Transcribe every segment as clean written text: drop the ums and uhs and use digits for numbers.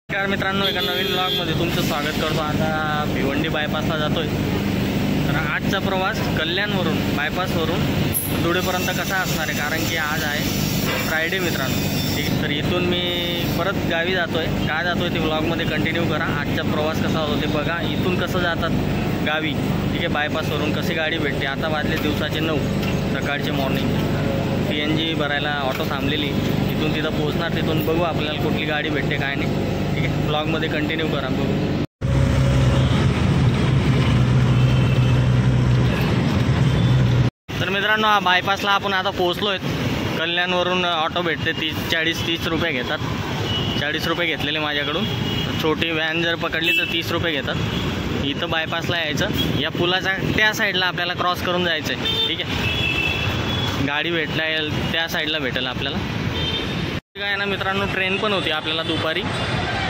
नमस्कार मित्रांनो, एका नवीन ब्लॉगमध्ये तुमचं स्वागत करतो। आता भिवंडी बायपासला जातोय। तर आजचा प्रवास कल्याणवरून बायपासवरून धुळेपर्यंत कसा असणार आहे, कारण की आज आहे फ्रायडे मित्रांनो। ठीक आहे, तर इथून मी परत गावी जातोय। का जातोय ते ब्लॉगमध्ये कंटिन्यू करा। आजचा प्रवास कसा होतो ते बघा। इथून कसं जातात गावी, ठीक आहे, बायपासवरून कशी गाडी भेटते। आता वाजले दिवसाचे 9 सकाळचे मॉर्निंग। CNG भरायला ऑटो थांबलेली, इथून तिथं पोहोचणार। तिथून बघू आपल्याला कुठली गाडी भेटते काय नाही। ठीक आहे, ब्लॉगमध्ये कंटिन्यू करा बघू। तर मित्रांनो, बायपासला आपण आता पोहोचलो आहे। कल्याणवरून ऑटो भेटते 30 रुपये घेतात। 40 रुपये घेतलेले माझ्याकडून। छोटी व्हॅन जर पकडली तर 30 रुपये घेतात। इथं बायपासला यायचं, या पुलाच्या त्या साईडला आपल्याला क्रॉस करून जायचं आहे। ठीक आहे, गाडी भेटला त्या साईडला भेटेल आपल्याला। काय ना मित्रांनो, ट्रेन पण होती आपल्याला दुपारी,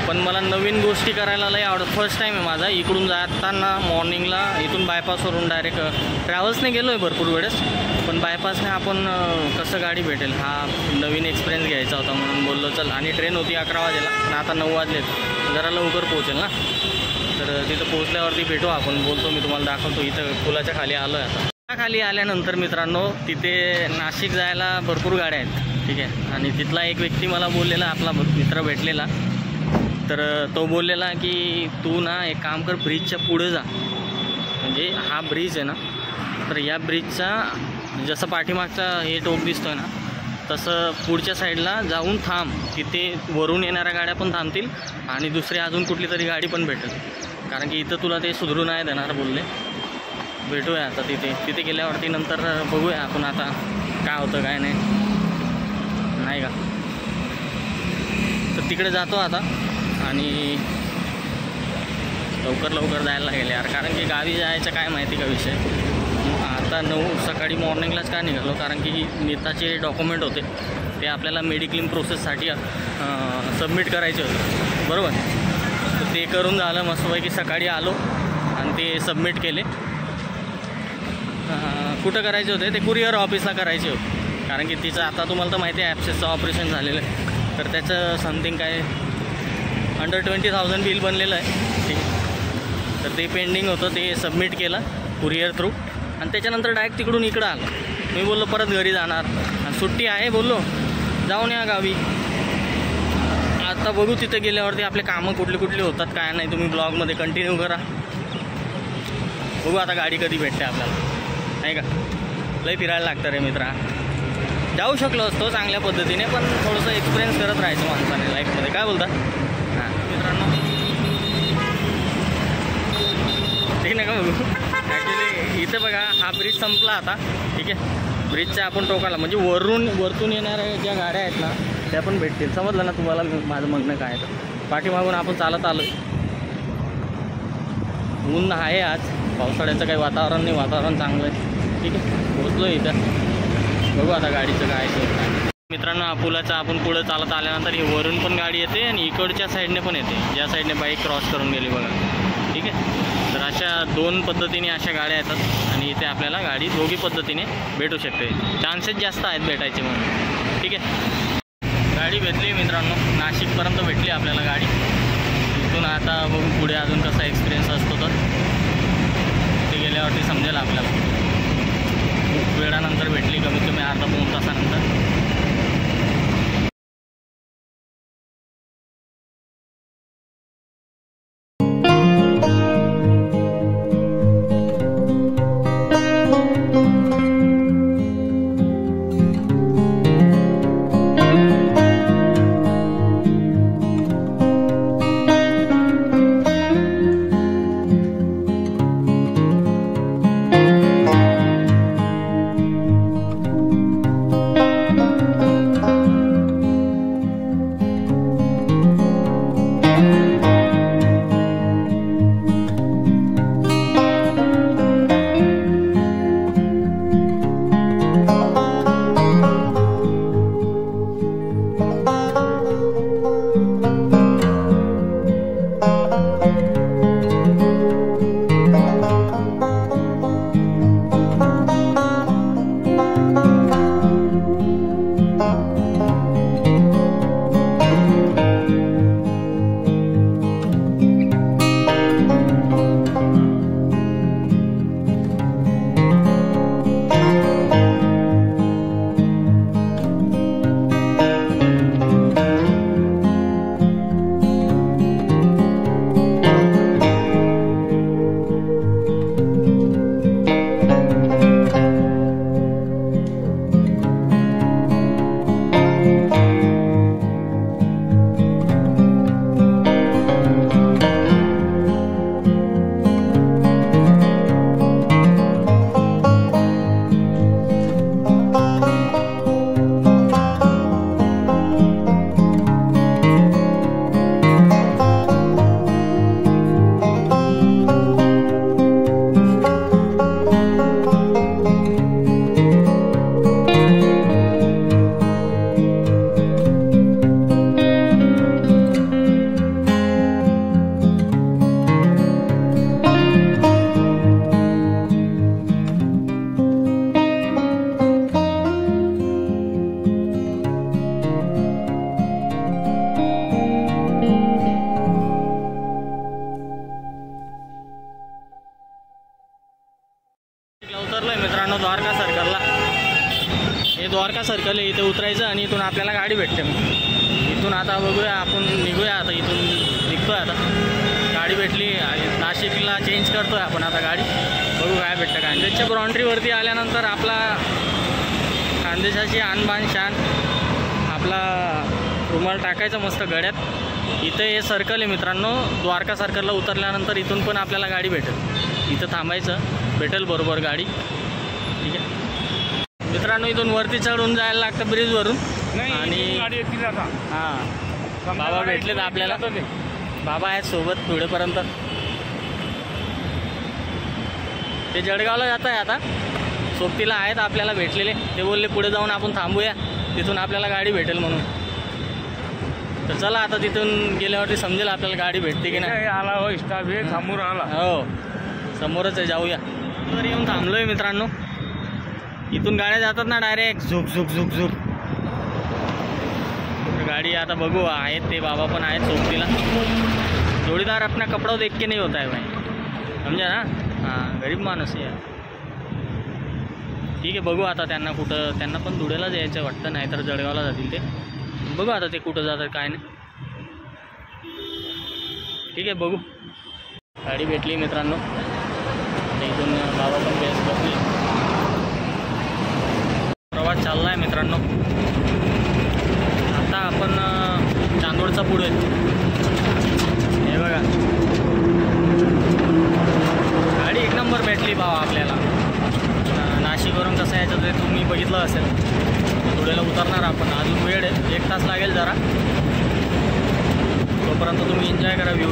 पण मला नवीन गोष्टी करायला लय आवडत। फर्स्ट टाईम आहे माझा इकडून जाताना मॉर्निंगला। इथून बायपासवरून डायरेक्ट ट्रॅव्हल्सने गेलो आहे भरपूर वेळेस, पण बायपासने आपण कसं गाडी भेटेल हा नवीन एक्सपिरियन्स घ्यायचा होता, म्हणून बोललो चल। आणि ट्रेन होती 11 वाजेला, पण आता 9 वाजलेत, जरा लवकर पोहोचेल ना। तर तिथं पोहोचल्यावरती भेटू आपण, बोलतो मी तुम्हाला, दाखवतो। इथं पुलाच्या खाली आलो आहे आता। खाली आल्यानंतर मित्रांनो, तिथे नाशिक जायला भरपूर गाड्या आहेत। ठीक आहे, आणि तिथला एक व्यक्ती मला बोललेला, आपला मित्र भेटलेला, तर तो बोललेला की तू ना एक काम कर, ब्रिजच्या पुढे जा। म्हणजे हा ब्रिज आहे ना, तर या ब्रिजचा जसं पाठीमागचा हे टोक दिसतोय ना, तसं पुढच्या साईडला जाऊन थांब। तिथे वरून येणाऱ्या गाड्या पण थांबतील आणि दुसरी अजून कुठली तरी गाडी पण भेटेल, कारण की इथं तुला ते सुधरू नाही देणार बोलले। भेटूया आता तिथे गेल्यावरती, नंतर बघूया आपण आता काय होतं काय नाही का। तर तिकडे जातो आता, आणि लवकर जायला लागेल यार, कारण की गावी जायचं काय माहिती का विषय। आता 9 सकाळी मॉर्निंगलाच का निघालो, कारण की नीताचे डॉक्युमेंट होते ते आपल्याला मेडिक्लेम प्रोसेससाठी सबमिट करायचे होते, बरोबर। तर ते करून झालं मस्तपैकी, सकाळी आलो आणि ते सबमिट केले। कुठं करायचे होते ते, कुरिअर ऑफिसला करायचे होते, कारण की तिचं आता तुम्हाला तर माहिती आहे ॲप्सेसचं ऑपरेशन झालेलं आहे। तर त्याचं समथिंग काय अंडर 20,000 बिल बनलेलं आहे। ठीक आहे, तर ते पेंडिंग होतं, ते सबमिट केलं कुरिअर थ्रू, आणि त्याच्यानंतर डायरेक्ट तिकडून इकडं आलं। मी बोललो परत घरी जाणार, आणि सुट्टी आहे बोललो, जाऊन या गावी। आता बघू तिथे गेल्यावरती आपले कामं कुठली होतात काय नाही, तुम्ही ब्लॉगमध्ये कंटिन्यू करा। बघू आता गाडी कधी भेटते आपल्याला, नाही का। लय फिरायला लागतं रे मित्रा। जाऊ शकलो असतो चांगल्या पद्धतीने, पण थोडंसं एक्सपिरियन्स करत राहायचं माणसाने लाईफमध्ये, काय बोलता। हां मित्रांनो, ठीक नाही का बघू। ॲक्च्युली इथे बघा, हा ब्रिज संपला आता। ठीक आहे, ब्रिजच्या आपण टोकाला, म्हणजे वरतून येणाऱ्या ज्या गाड्या आहेत ना त्या पण भेटतील, समजलं ना तुम्हाला माझं म्हणणं काय आहे। तर पाठीमागून आपण चालत आलो। ऊन आहे आज, पावसाळ्याचं काही वातावरण नाही, वातावरण चांगलं आहे। ठीक आहे, पोहोचलो इथं, बघू आता गाडीचं काय आहे। मित्रांनो, पुलाचा आपण पुढं चालत आल्यानंतर ही वरून पण गाडी येते आणि इकडच्या साईडने पण येते, ज्या साईडने बाईक क्रॉस करून गेली बघा। ठीक आहे, तर अशा 2 पद्धतीने अशा गाड्या येतात, आणि इथे आपल्याला गाडी दोघी पद्धतीने भेटू शकते। चान्सेस जास्त आहेत भेटायचे म्हणून। ठीक आहे, गाडी भेटली मित्रांनो, नाशिकपर्यंत भेटली आपल्याला गाडी। इथून आता बघू पुढे अजून कसा एक्सपिरियन्स असतो, तर ते गेल्यावरती समजेल आपल्याला। खूप वेळानंतर भेटली, कमीत कमी अर्धा पाऊण तासानंतर। द्वारका सर्कल आहे, इथे उतरायचं आणि इथून आपल्याला गाडी भेटते. मग इथून आता बघूया, आपण निघूया आता. इथून निघतोय आता, गाडी भेटली. नाशिकला चेंज करतोय आपण आता गाडी. बघू काय भेटतं. खानदेशच्या बाउंड्रीवरती आल्यानंतर आपला खानदेशाची आणबाण शान, आपला रुमाल टाकायचा मस्त गड्यात. इथे हे सर्कल आहे मित्रांनो, द्वारका सर्कलला उतरल्यानंतर इथून पण आपल्याला गाडी भेटेल. इथं थांबायचं, भेटेल बरोबर गाडी. ठीक आहे मित्रांनो, इथून वरती चढून जायला लागतं ब्रिजवरून. आणि हां, बाबा भेटलेत आपल्याला. बाबा आहेत सोबत पुढेपर्यंत. ते जळगावला जात आहे आता, सोबतीला आहेत आपल्याला भेटलेले. ते बोलले पुढे जाऊन आपण थांबूया, तिथून आपल्याला गाडी भेटेल म्हणून. तर चला आता तिथून गेल्यावरती समजेल आपल्याला गाडी भेटते की नाही. आला हो स्टाफ हे समोर आला. हो समोरच आहे, जाऊया. तर येऊन थांबलोय मित्रांनो. इथून गाड्या जातात ना डायरेक्ट झुक झुक झुक झुक. गाडी आता बघू, आहेत ते बाबा पण आहेत सोबतीला. जोडीदार अपना कपड़ा देख के नहीं होता है भाई, समजा ना. हां, गरीब माणूस आहे. ठीक आहे, बघू आता त्यांना कुठं. त्यांना पण धुळ्यालाच यायचं वाटतं, नाहीतर जळगावला जातील ते. बघू आता ते कुठं जातात काय नाही. ठीक आहे बघू. गाडी भेटली मित्रांनो. इथून बाबा पण बेस्ट बसली. प्रवास चालला आहे मित्रांनो. आता आपण चांदोडचा पुढे. हे बघा, गाडी एक नंबर भेटली भावा आपल्याला. नाशिकवरून कसं यायचं ते तुम्ही बघितलं असेल. धुळ्याला उतरणार आपण. अजून वेळ आहे, 1 तास लागेल जरा. तोपर्यंत तुम्ही एन्जॉय करा व्ह्यू.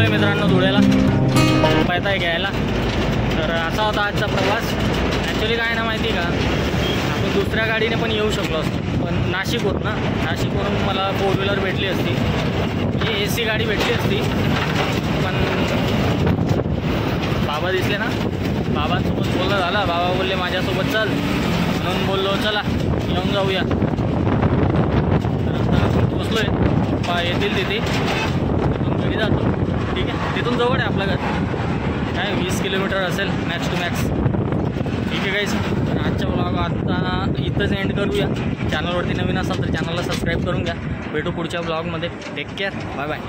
मित्रांनो धुळ्याला पायता घ्यायला. तर असा होता आजचा प्रवास. ॲक्च्युली काय ना माहिती का, आपण दुसऱ्या गाडीने पण येऊ शकलो असतो, पण नाशिकवरून मला 4 व्हीलर भेटली असती. ही AC गाडी भेटली असती. पण बाबा दिसले ना, बाबांसोबत बोलणं झालं. बाबा बोलले माझ्यासोबत चल, म्हणून बोललो चला येऊन जाऊया. तर आता पोचलो आहे, येतील तिथे, तिथून घरी जातो. ठीक आहे, तिथून जवळ आहे आपलं घर. काय 20 किलोमीटर असेल मॅक्स टू मॅक्स. ठीक आहे गाईस, तर आजच्या ब्लॉग आता इथंच एंड करूया. चॅनलवरती नवीन असाल तर चॅनलला सबस्क्राईब करून घ्या. भेटू पुढच्या ब्लॉगमध्ये. Take care, bye bye.